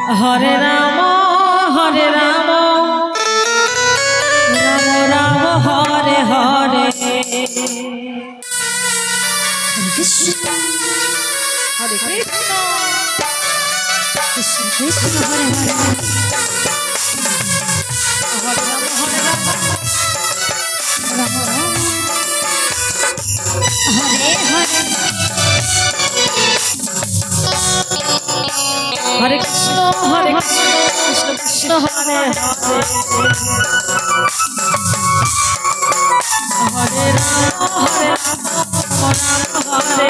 হরে রাম রাম রাম হরে হরে কৃষ্ণ হরে কৃষ্ণ কৃষ্ণ কৃষ্ণ হরে হরে হরে রাম রাম রাম হরে হরে হরে কৃষ্ণ কৃষ্ণ কৃষ্ণ হরে হরে হরে রাম রাম হরে হরে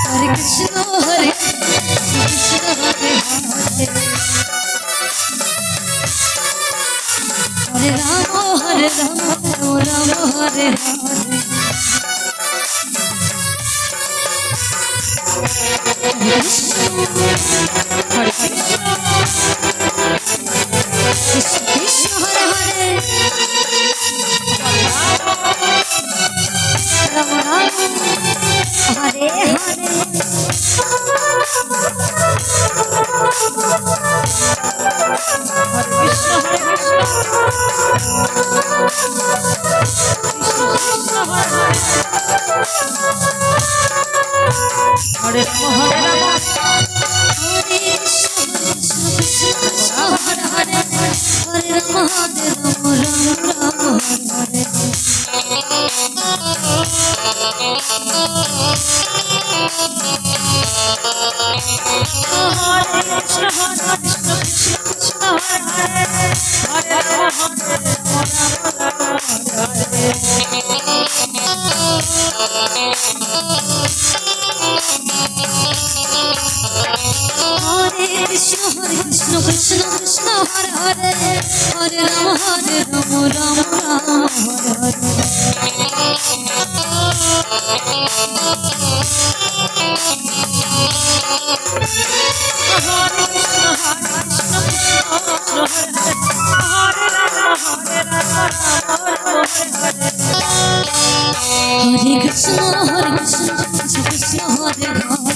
हरे कृष्ण कृष्ण हरे हरे हरे राम राम हरे हरे हरे कृष्ण कृष्ण कृष्ण हरे हरे राम राम हरे हरे हरे कृष्ण हरे राम हरे राम हरे कृष्ण हरे हरे हरे राम राम हरे कृष्ण कृष्ण कृष्ण हरे हरे हरे राम राम राम हरे हरे कृष्ण कृष्ण कृष्ण हरे हरे हरे राम राम हरे हरे कृष्ण हरे राम राम हरे हरे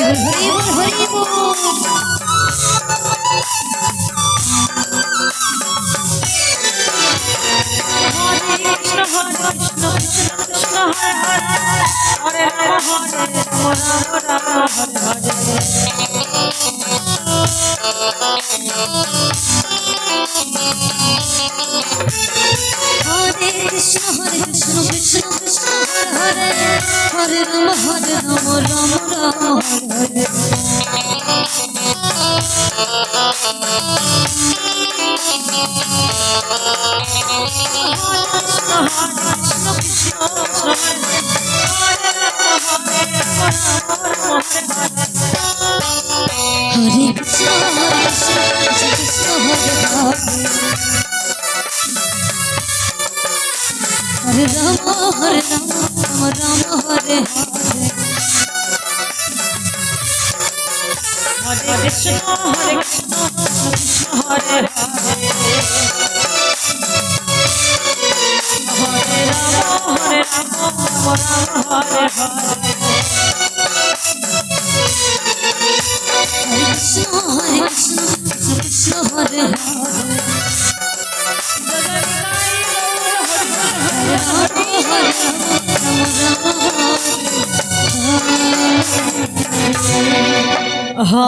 हरि बोल हरि बोल हरे कृष्ण कृष्ण कृष्ण हरे हरे राम राम हरे हरे कृष्ण कृष्ण हरे हरे राम राम हरे हरे हरे कृष्ण कृष्ण हरे हरे हरे राम राम हरे हरे हरे कृष्ण कृष्ण हरे हरे हाँ।